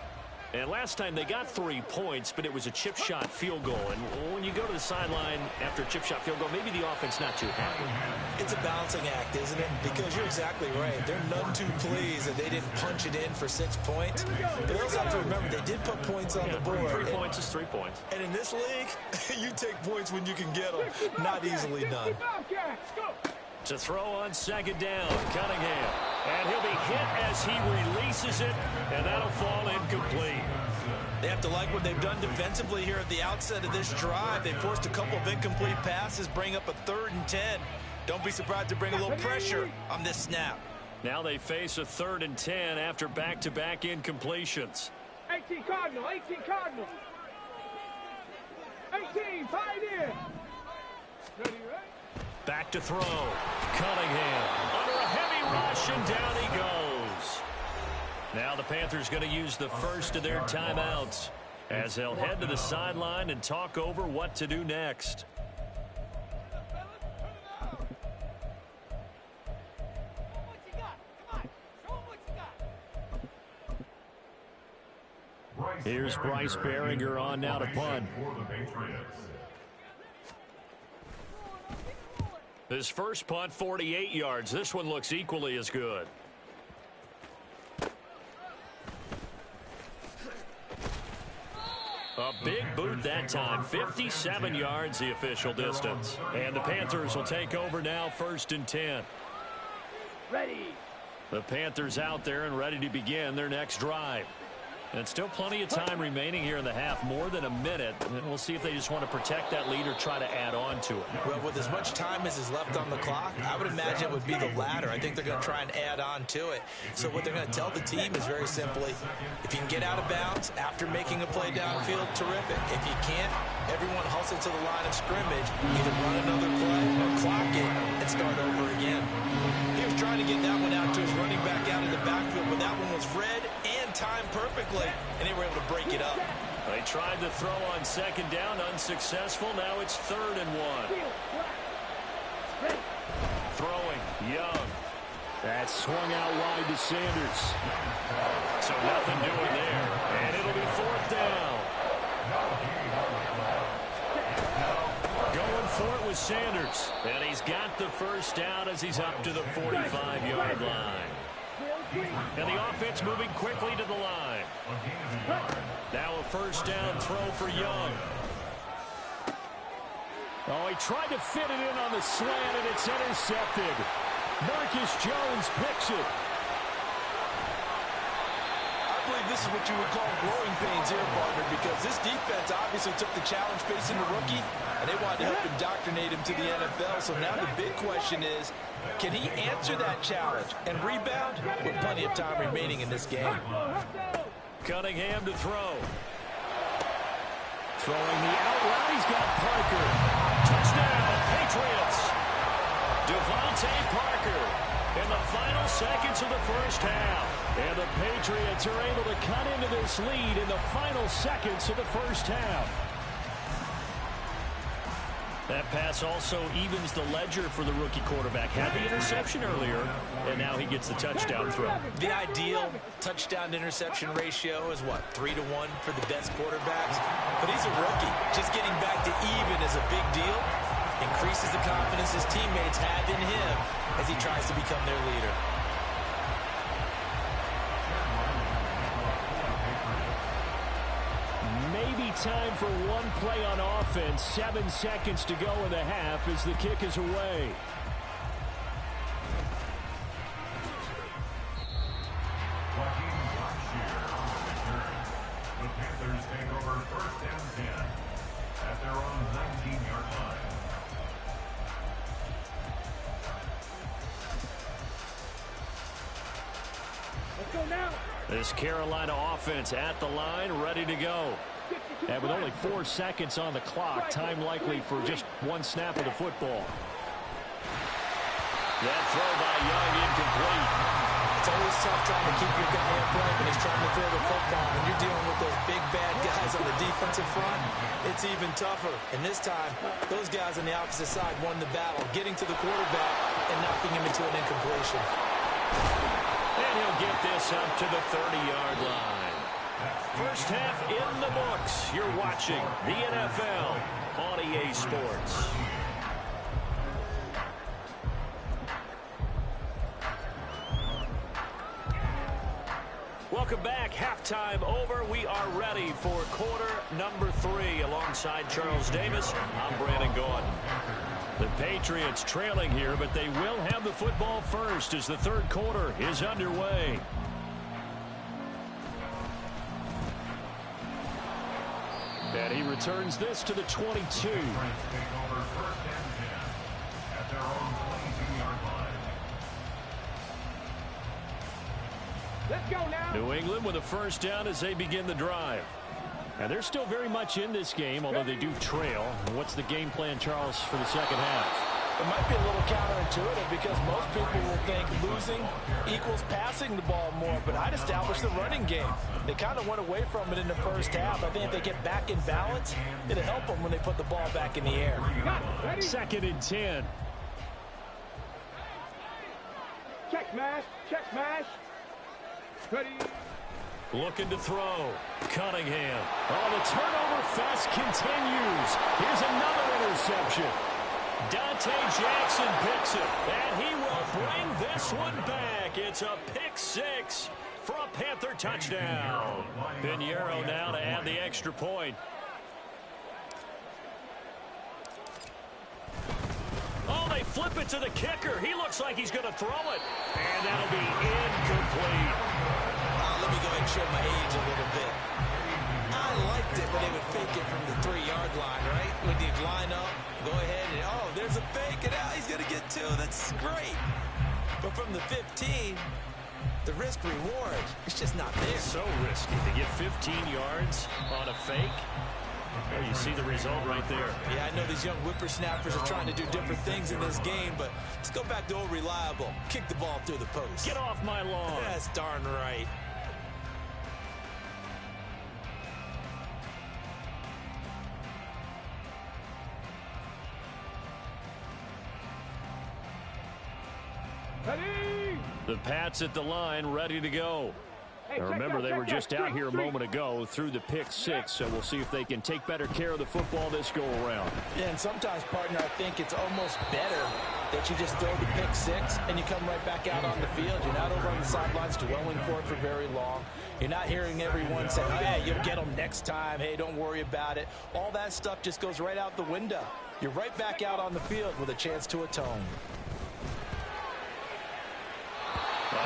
And last time they got 3 points, but it was a chip shot field goal. And when you go to the sideline after a chip shot field goal, maybe the offense not too happy. It's a balancing act, isn't it? Because you're exactly right. They're none too pleased that they didn't punch it in for 6 points. But they also have to remember they did put points on the board. 3 points is 3 points. And in this league, you take points when you can get them. Not easily done. To throw on second down, Cunningham. And he'll be hit as he releases it, and that'll fall incomplete. They have to like what they've done defensively here at the outset of this drive. They forced a couple of incomplete passes, bring up a 3rd and 10. Don't be surprised to bring a little pressure on this snap. Now they face a 3rd and 10 after back-to-back incompletions. 18 Cardinal, 18 Cardinal. 18, Pioneer. Ready, right? Back to throw. Cunningham under a heavy rush, and down he goes. Now the Panthers going to use the first of their timeouts as they'll head to the sideline and talk over what to do next. Here's Bryce Behringer on now to punt. His first punt, 48 yards. This one looks equally as good. A big boot that time. 57 yards the official distance. And the Panthers will take over now, 1st and 10. Ready. The Panthers out there and ready to begin their next drive. And still plenty of time remaining here in the half, more than a minute. And we'll see if they just want to protect that lead or try to add on to it. Well, with as much time as is left on the clock, I would imagine it would be the latter. I think they're going to try and add on to it. So what they're going to tell the team is very simply, if you can get out of bounds after making a play downfield, terrific. If you can't, everyone hustle to the line of scrimmage, either run another play or clock it and start over again. He was trying to get that one out to his running back out in the backfield, but that one was read and timed perfectly, and they were able to break it up. They tried to throw on second down, unsuccessful. Now it's 3rd and 1. Throwing, Young. That swung out wide to Sanders. So nothing doing there, and it'll be 4th down. Going for it with Sanders, and he's got the first down as he's up to the 45-yard line. And the offense moving quickly to the line. Now a first down throw for Young. Oh, he tried to fit it in on the slant, and it's intercepted. Marcus Jones picks it. I believe this is what you would call growing pains here, partner, because this defense obviously took the challenge facing the rookie, and they wanted to help indoctrinate him to the NFL. So now the big question is, can he answer that challenge and rebound with plenty of time remaining in this game? Cunningham to throw. Throwing the out route, he's got Parker. Touchdown, Patriots. Devontae Parker in the final seconds of the first half. And the Patriots are able to cut into this lead in the final seconds of the first half. That pass also evens the ledger for the rookie quarterback. Had the interception earlier, and now he gets the touchdown throw. The ideal touchdown-interception ratio is, what, 3 to 1 for the best quarterbacks? But he's a rookie. Just getting back to even is a big deal. Increases the confidence his teammates have in him as he tries to become their leader. Maybe time for one play on offense. 7 seconds to go in the half as the kick is away. The Panthers take over 1st and 10 at their own 19-yard line. Let's go now. This Carolina offense at the line, ready to go. And with only 4 seconds on the clock, time likely for just one snap of the football. That throw by Young incomplete. It's always tough trying to keep your guy upright when he's trying to throw the football. When you're dealing with those big, bad guys on the defensive front, it's even tougher. And this time, those guys on the opposite side won the battle, getting to the quarterback and knocking him into an incompletion. And he'll get this up to the 30-yard line. First half in the books. You're watching the NFL on EA Sports. Welcome back. Halftime over. We are ready for quarter number 3. Alongside Charles Davis, I'm Brandon Gordon. The Patriots trailing here, but they will have the football first as the third quarter is underway. And he returns this to the 22. Let's go now. New England with a first down as they begin the drive. And they're still very much in this game, although they do trail. What's the game plan, Charles, for the second half? It might be a little counterintuitive because most people will think losing equals passing the ball more, but I'd establish the running game. They kind of went away from it in the first half. I think if they get back in balance, it'll help them when they put the ball back in the air. Second and 10. Check smash. Check smash. Ready. Looking to throw. Cunningham. Oh, the turnover fest continues. Here's another interception. Dante Jackson picks it, and he will bring this one back. It's a pick 6 for a Panther touchdown. Pinheiro now to add the extra point. Oh, they flip it to the kicker. He looks like he's going to throw it, and that'll be incomplete. Let me go ahead and show my age a little bit. I liked it when they would fake it from the 3-yard line, right? When you'd line up, go ahead and, oh, there's a fake, and now he's going to get 2. That's great. But from the 15, the risk-reward, it's just not there. So risky to get 15 yards on a fake. Well, you see the result right there. Yeah, I know these young whippersnappers are trying to do different things in this game, but let's go back to old reliable. Kick the ball through the post. Get off my lawn. That's darn right. Ready. The Pats at the line, ready to go. Now remember, they were just out here a moment ago through the pick 6, so we'll see if they can take better care of the football this go-around. Yeah, and sometimes, partner, I think it's almost better that you just throw the pick 6 and you come right back out on the field. You're not over on the sidelines dwelling for it for very long. You're not hearing everyone say, oh, yeah, you'll get them next time. Hey, don't worry about it. All that stuff just goes right out the window. You're right back out on the field with a chance to atone.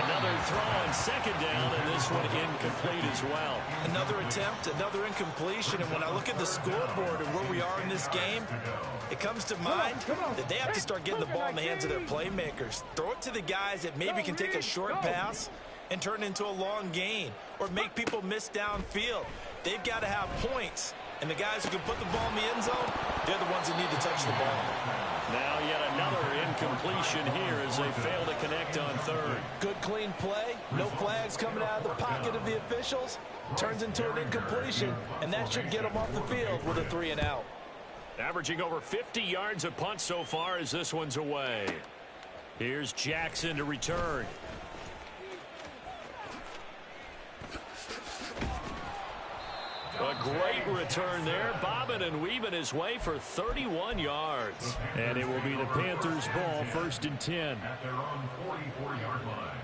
Another throw on second down, and this one incomplete as well. Another attempt, another incompletion, and when I look at the scoreboard and where we are in this game, it comes to mind that they have to start getting the ball in the hands of their playmakers. Throw it to the guys that maybe can take a short pass and turn it into a long gain or make people miss downfield. They've got to have points, and the guys who can put the ball in the end zone, they're the ones that need to touch the ball. Now yet another incompletion here as they fail to connect on third. Good, clean play. No flags coming out of the pocket of the officials. Turns into an incompletion, and that should get them off the field with a 3-and-out. Averaging over 50 yards a punt so far as this one's away. Here's Jackson to return. A great return there, bobbing and weaving his way for 31 yards. And it will be the Panthers' ball, 1st and 10. At their own 44-yard line.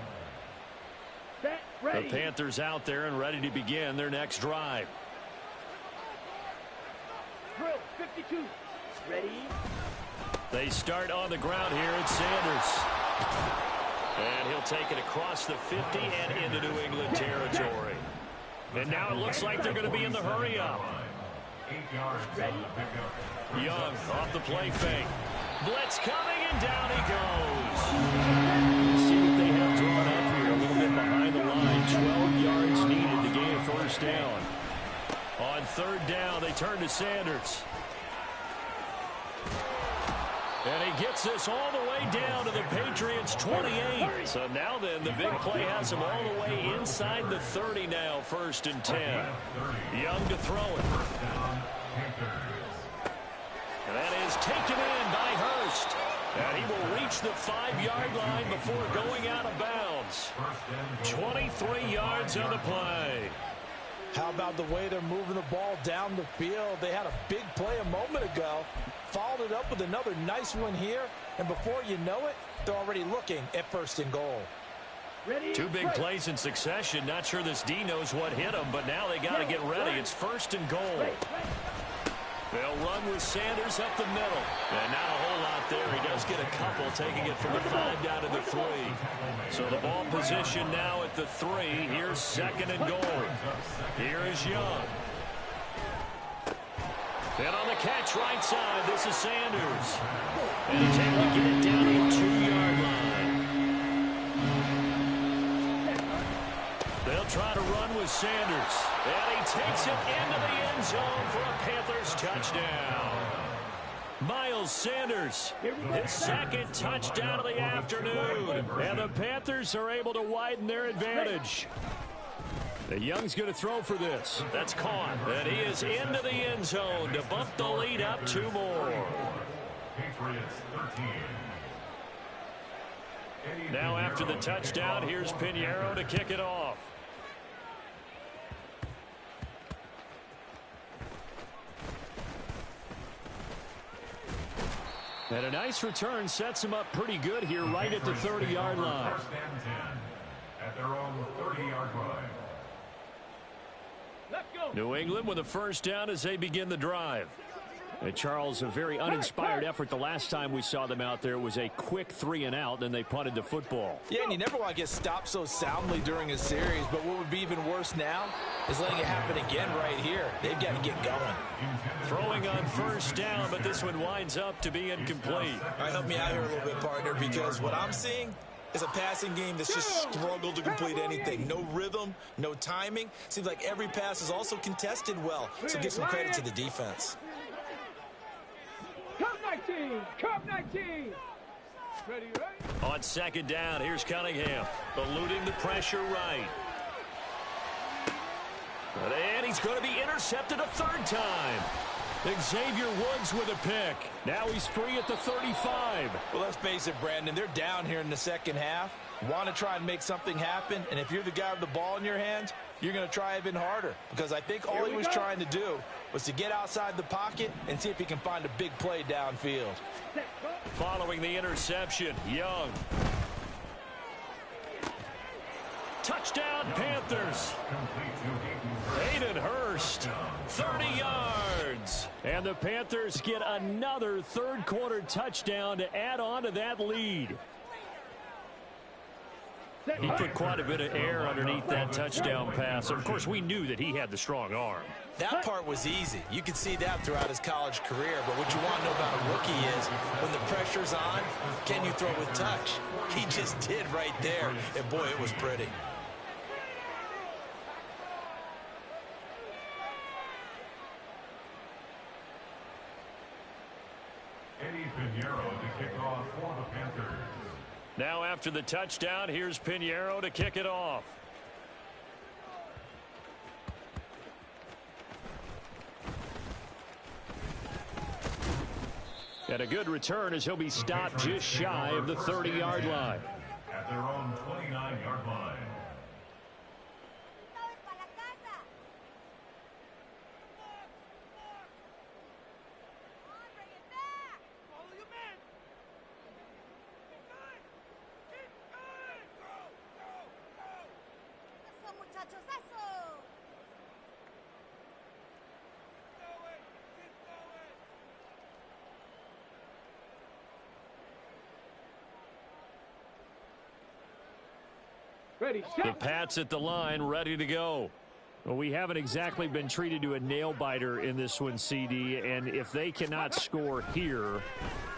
Set. Ready. The Panthers out there and ready to begin their next drive. Drill 52. Ready. They start on the ground here at Sanders. And he'll take it across the 50 and into New England territory. And now it looks like they're going to be in the hurry-up. 8 yards on the pickup. Young off the play fake. Blitz coming, and down he goes. See what they have drawn up here. A little bit behind the line. 12 yards needed to gain a first down. On third down, they turn to Sanders. And he gets this all the way down to the Patriots' 28. So now then, the big play has him all the way inside the 30 now, 1st and 10. Young to throw it. And that is taken in by Hurst. And he will reach the 5-yard line before going out of bounds. 23 yards on the play. How about the way they're moving the ball down the field? They had a big play a moment ago. Followed it up with another nice one here. And before you know it, they're already looking at 1st and goal. Two big plays in succession. Not sure this D knows what hit him, but now they got to get ready. It's 1st and goal. They'll run with Sanders up the middle. And not a whole lot there. He does get a couple, taking it from the 5 down to the 3. So the ball position now at the 3. Here's 2nd and goal. Here is Young. And on the catch right side, this is Sanders. And he's able to get it down to the 2-yard line. They'll try to run with Sanders. And he takes it into the end zone for a Panthers touchdown. Miles Sanders, his 2nd touchdown of the afternoon. And the Panthers are able to widen their advantage. The Young's going to throw for this. That's caught. And he is into the end zone to bump the lead up 2 more. Patriots 13. Now after the touchdown, here's Pinheiro to kick it off. And a nice return sets him up pretty good here right at the 30-yard line. 1st and 10 at their own 30-yard line. Let's go. New England with a 1st down as they begin the drive. And Charles, a very uninspired effort the last time we saw them out there. It was a quick 3-and-out, then they punted the football. Yeah, and you never want to get stopped so soundly during a series, but what would be even worse now is letting it happen again right here. They've got to get going. Throwing on 1st down, but this one winds up to be incomplete. All right, help me out here a little bit, partner, because what I'm seeing is a passing game that's just struggled to complete anything. No rhythm, no timing. Seems like every pass is also contested well, so give some credit to the defense. Cup 19. Cup 19. Ready, right? On 2nd down, here's Cunningham, eluding the pressure right. And he's going to be intercepted a 3rd time. Xavier Woods with a pick. Now he's free at the 35. Well, let's face it, Brandon, they're down here in the 2nd half. Want to try and make something happen, and if you're the guy with the ball in your hands, you're going to try even harder, because I think all he was trying to do was to get outside the pocket and see if he can find a big play downfield. Following the interception, Young. Touchdown, Panthers. Hayden Hurst, 30 yards. And the Panthers get another 3rd quarter touchdown to add on to that lead. He put quite a bit of air underneath that touchdown pass. Of course, we knew that he had the strong arm. That part was easy. You could see that throughout his college career. But what you want to know about a rookie is when the pressure's on, can you throw with touch? He just did right there. And, boy, it was pretty. Eddie Pinheiro to kick off for the Panthers. Now after the touchdown, here's Pinheiro to kick it off. And a good return as he'll be stopped just shy of the 30-yard line. At their own 29-yard line. Ready, The set. Pats at the line, ready to go. Well, we haven't exactly been treated to a nail-biter in this one, CD, and if they cannot score here,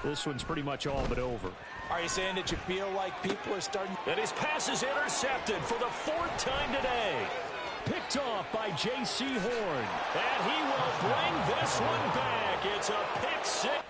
this one's pretty much all but over. Are you saying that you feel like people are starting? And his pass is intercepted for the 4th time today. Picked off by J.C. Horn. And he will bring this one back. It's a pick six.